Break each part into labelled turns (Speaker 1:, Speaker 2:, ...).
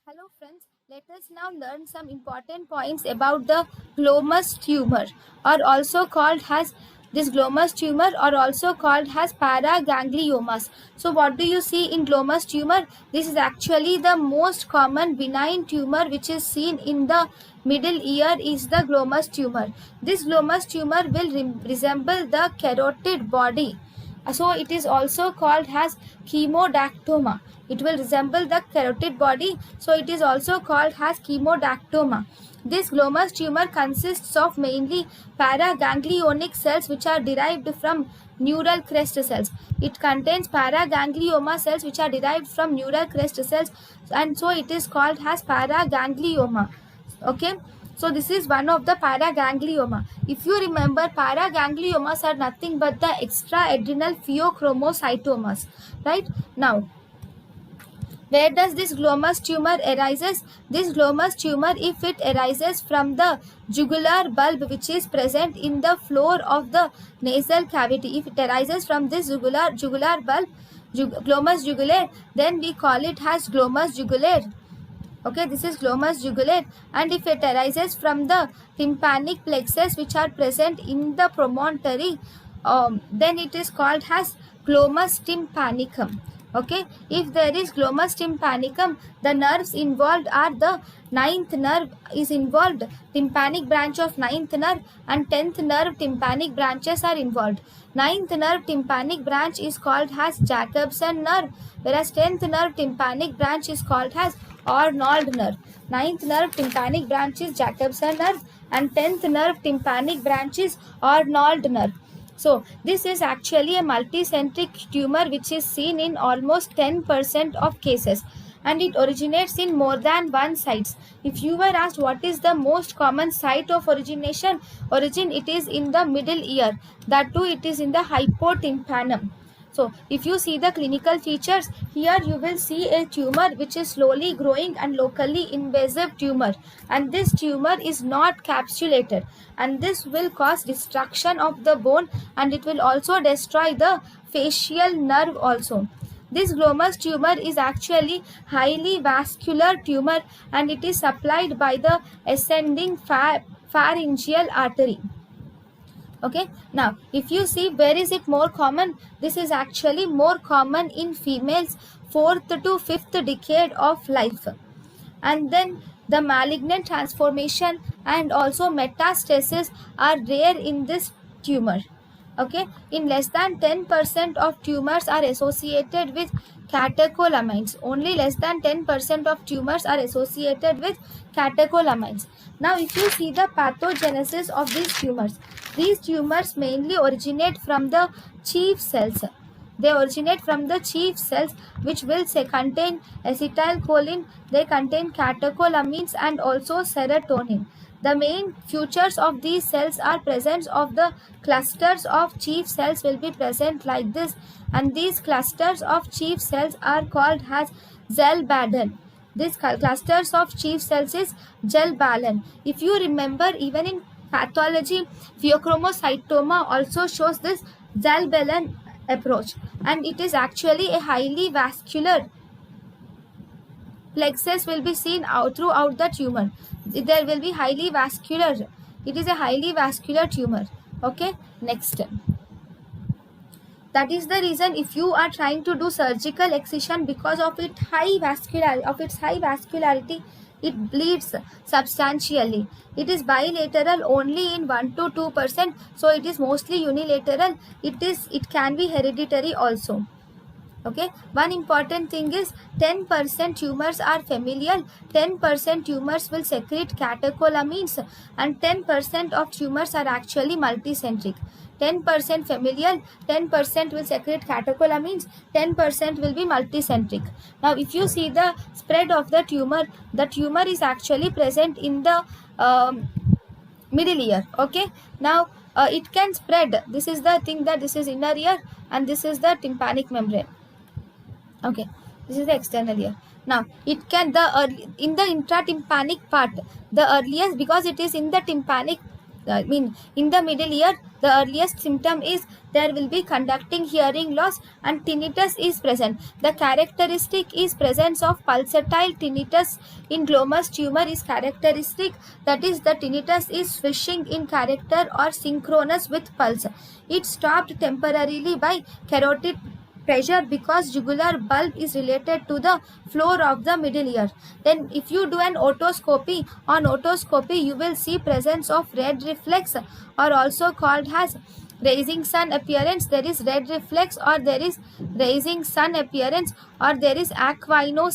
Speaker 1: Hello friends, let us now learn some important points about the glomus tumor or also called as this glomus tumor or also called as paragangliomas. So what do you see in glomus tumor? This is actually the most common benign tumor which is seen in the middle ear is the glomus tumor. This glomus tumor will resemble the carotid body. So it is also called as chemodactoma. It will resemble the carotid body, so it is also called as chemodactoma. This glomus tumor consists of mainly paraganglionic cells which are derived from neural crest cells. It contains paraganglioma cells which are derived from neural crest cells, and so it is called as paraganglioma. Okay, so this is one of the paraganglioma. If you remember, paragangliomas are nothing but the extraadrenal pheochromocytomas. Right now, where does this glomus tumor arises? This glomus tumor, if it arises from the jugular bulb which is present in the floor of the nasal cavity, if it arises from this jugular bulb, glomus jugulare, then we call it as glomus jugulare. Okay, this is glomus jugulare, and if it arises from the tympanic plexus which are present in the promontory, then it is called as glomus tympanicum. Okay, if there is glomus tympanicum, the nerves involved are the ninth nerve is involved, tympanic branch of ninth nerve, and 10th nerve tympanic branches are involved. Ninth nerve tympanic branch is called as Jacobson nerve, whereas 10th nerve tympanic branch is called as Arnold nerve. Ninth nerve tympanic branch is Jacobson nerve, and 10th nerve tympanic branch is Arnold nerve. So this is actually a multicentric tumor which is seen in almost 10% of cases, and it originates in more than one sites. If you were asked what is the most common site of origin, it is in the middle ear. That too, it is in the hypotympanum. So if you see the clinical features, here you will see a tumor which is slowly growing and locally invasive tumor, and this tumor is not capsulated, and this will cause destruction of the bone, and it will also destroy the facial nerve also. This glomus tumor is actually highly vascular tumor, and it is supplied by the ascending pharyngeal artery. Okay, now if you see where is it more common, this is actually more common in females 4th to 5th decade of life, and then the malignant transformation and also metastasis are rare in this tumor. Okay, in less than 10% of tumors are associated with catecholamines. Only less than 10% of tumors are associated with catecholamines. Now if you see the pathogenesis of these tumors mainly originate from the chief cells. They originate from the chief cells, which will contain acetylcholine, they contain catecholamines and also serotonin. The main features of these cells are presence of the clusters of chief cells will be present like this, and these clusters of chief cells are called as Zellbaden. These clusters of chief cells is Zellbaden. If you remember, even in pathology, pheochromocytoma also shows this Zellbaden approach, and it is actually a highly vascular plexus will be seen out throughout the tumor. There will be highly vascular. It is a highly vascular tumor. Okay, next. That is the reason if you are trying to do surgical excision, because of its high vascularity, it bleeds substantially. It is bilateral only in 1 to 2%, so it is mostly unilateral. It can be hereditary also. Okay, one important thing is 10% tumors are familial, 10% tumors will secrete catecholamines, and 10% of tumors are actually multicentric. 10% familial, 10% will secrete catecholamines, 10% will be multicentric. Now if you see the spread of the tumor is actually present in the middle ear. Okay, now it can spread. This is the thing, that this is inner ear and this is the tympanic membrane. Okay, this is the external ear. Now it can in the intratympanic part, the earliest, because it is in the tympanic I mean, in the middle ear, the earliest symptom is there will be conducting hearing loss and tinnitus is present. The characteristic is presence of pulsatile tinnitus in glomus tumor is characteristic. That is, the tinnitus is swishing in character or synchronous with pulse. It stopped temporarily by carotid pressure because jugular bulb is related to the floor of the middle ear. Then if you do an otoscopy, on otoscopy you will see presence of red reflex, or also called as rising sun appearance. There is red reflex, or there is rising sun appearance, or there is aquino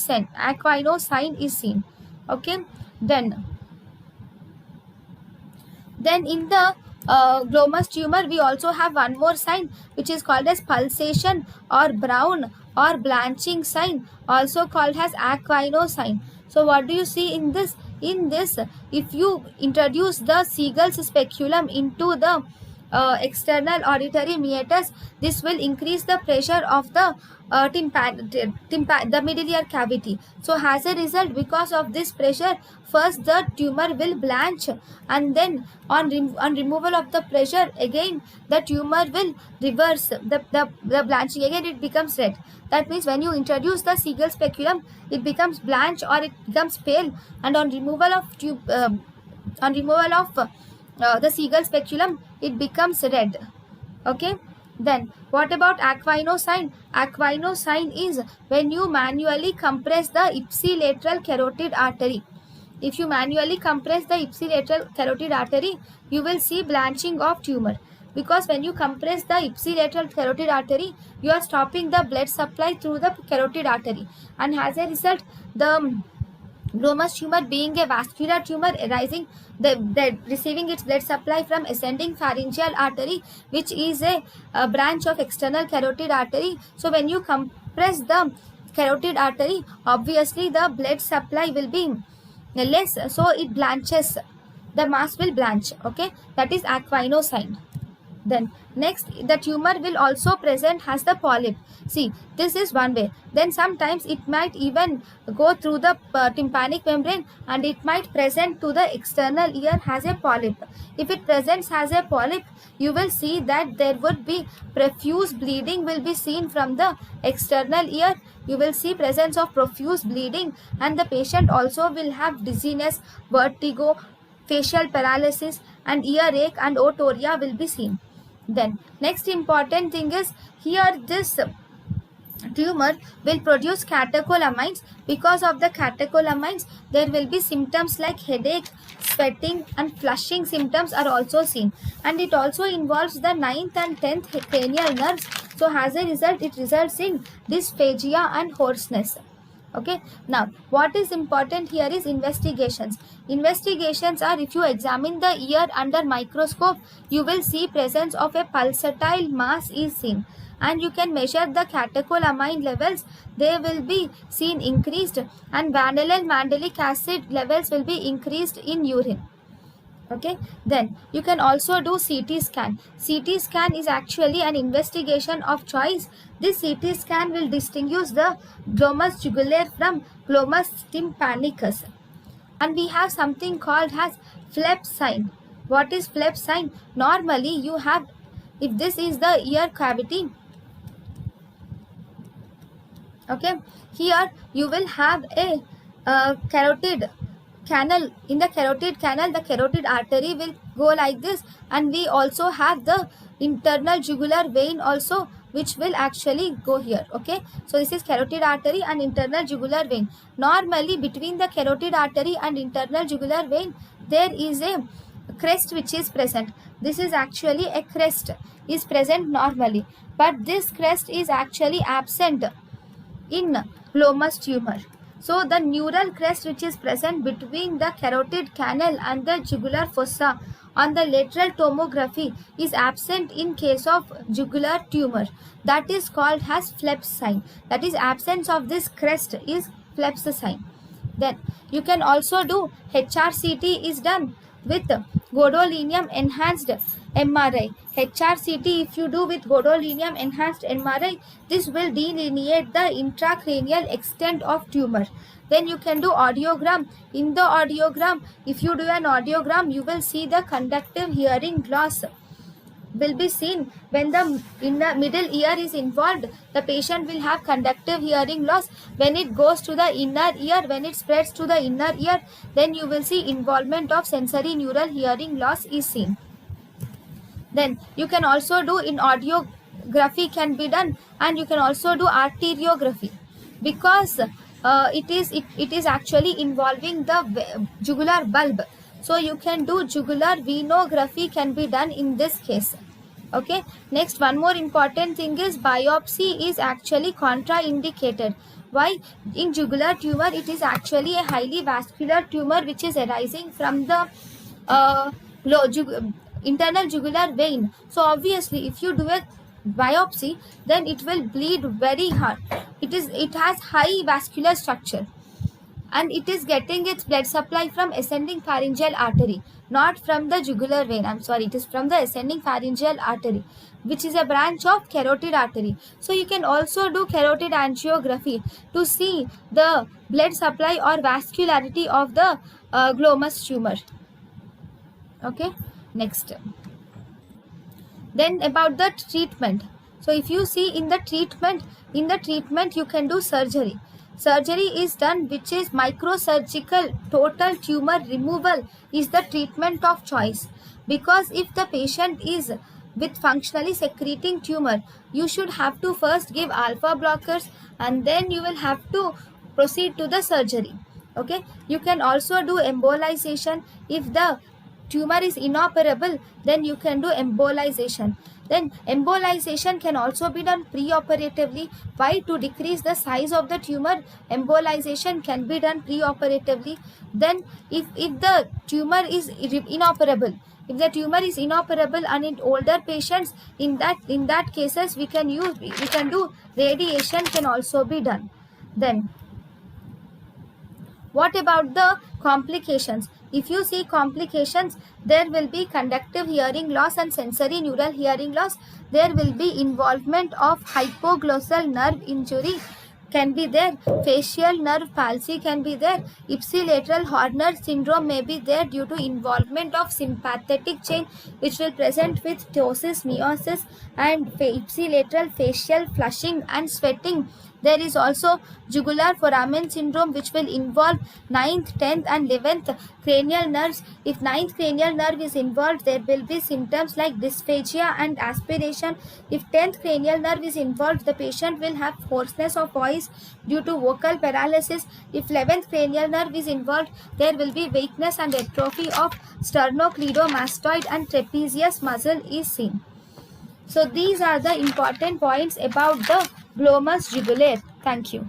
Speaker 1: sign is seen. Okay, then in the glomus tumor, we also have one more sign which is called as pulsation or brown or blanching sign, also called as aquino sign. So what do you see in this? In this, if you introduce the Siegel's speculum into the external auditory meatus, this will increase the pressure of the the middle ear cavity. So as a result, because of this pressure, first the tumor will blanch, and then on removal of the pressure, again the tumor will reverse the blanching, again it becomes red. That means when you introduce the Siegel speculum, it becomes blanch or it becomes pale, and on removal of the Siegel speculum, it becomes red. Okay, then what about aquino sign? Aquino sign is when you manually compress the ipsilateral carotid artery. If you manually compress the ipsilateral carotid artery, you will see blanching of tumor, because when you compress the ipsilateral carotid artery, you are stopping the blood supply through the carotid artery, and as a result, the glomus tumor, being a vascular tumor arising, receiving its blood supply from ascending pharyngeal artery, which is a branch of external carotid artery. So when you compress the carotid artery, obviously the blood supply will be less, so it blanches, the mass will blanch. Okay, that is aquino sign. Then next, the tumor will also present as the polyp. See, this is one way. Then sometimes it might even go through the tympanic membrane, and it might present to the external ear as a polyp. If it presents as a polyp, you will see that there would be profuse bleeding will be seen from the external ear. You will see presence of profuse bleeding, and the patient also will have dizziness, vertigo, facial paralysis, and earache and otorrhea will be seen. Then next important thing is, here this tumor will produce catecholamines. Because of the catecholamines, there will be symptoms like headache, sweating, and flushing symptoms are also seen, and it also involves the 9th and 10th cranial nerves. So as a result, it results in dysphagia and hoarseness. Okay, now what is important here is investigations. Investigations are, if you examine the ear under microscope, you will see presence of a pulsatile mass is seen, and you can measure the catecholamine levels. They will be seen increased, and vanillin mandelic acid levels will be increased in urine. Okay, then you can also do CT scan. CT scan is actually an investigation of choice. This CT scan will distinguish the glomus jugulare from glomus tympanicus. And we have something called as flap sign. What is flap sign? Normally you have, if this is the ear cavity, okay, here you will have a carotid canal. In the carotid canal, the carotid artery will go like this, and we also have the internal jugular vein also, which will actually go here. Okay, so this is carotid artery and internal jugular vein. Normally between the carotid artery and internal jugular vein, there is a crest which is present. This is actually a crest is present normally, but this crest is actually absent in glomus tumor. So the neural crest which is present between the carotid canal and the jugular fossa on the lateral tomography is absent in case of jugular tumor. That is called as flap sign. That is, absence of this crest is flap sign. Then you can also do HRCT is done with gadolinium enhanced MRI. HRCT, if you do with gadolinium enhanced MRI, this will delineate the intracranial extent of tumor. Then you can do audiogram. In the audiogram, if you do an audiogram, you will see the conductive hearing loss will be seen. When the middle ear is involved, the patient will have conductive hearing loss. When it goes to the inner ear, when it spreads to the inner ear, then you will see involvement of sensory neural hearing loss is seen. Then you can also do in audiography can be done, and you can also do arteriography, because it is actually involving the jugular bulb. So you can do jugular venography can be done in this case. Okay, next, one more important thing is biopsy is actually contraindicated. Why? In jugular tumor, it is actually a highly vascular tumor which is arising from the internal jugular vein. So obviously, if you do a biopsy, then it will bleed very hard. It has high vascular structure, and it is getting its blood supply from ascending pharyngeal artery, not from the jugular vein. I'm sorry, it is from the ascending pharyngeal artery, which is a branch of carotid artery. So you can also do carotid angiography to see the blood supply or vascularity of the glomus tumor. Okay, next. Then about the treatment. So if you see in the treatment you can do surgery. Surgery is done, which is microsurgical total tumor removal is the treatment of choice, because if the patient is with functionally secreting tumor, you should have to first give alpha blockers, and then you will have to proceed to the surgery. Okay, you can also do embolization. If the tumor is inoperable, then you can do embolization. Then embolization can also be done preoperatively. Why? To decrease the size of the tumor, embolization can be done preoperatively. Then if the tumor is inoperable, and in older patients, in that cases we can do radiation can also be done. Then what about the complications? If you see complications, there will be conductive hearing loss and sensory neural hearing loss. There will be involvement of hypoglossal nerve injury can be there. Facial nerve palsy can be there. Ipsilateral Horner syndrome may be there due to involvement of sympathetic chain, which will present with ptosis, meiosis, and ipsilateral facial flushing and sweating. There is also jugular foramen syndrome, which will involve 9th, 10th and 11th cranial nerves. If 9th cranial nerve is involved, there will be symptoms like dysphagia and aspiration. If 10th cranial nerve is involved, the patient will have hoarseness of voice due to vocal paralysis. If 11th cranial nerve is involved, there will be weakness and atrophy of sternocleidomastoid and trapezius muscle is seen. So these are the important points about the glomus jugulare. Thank you.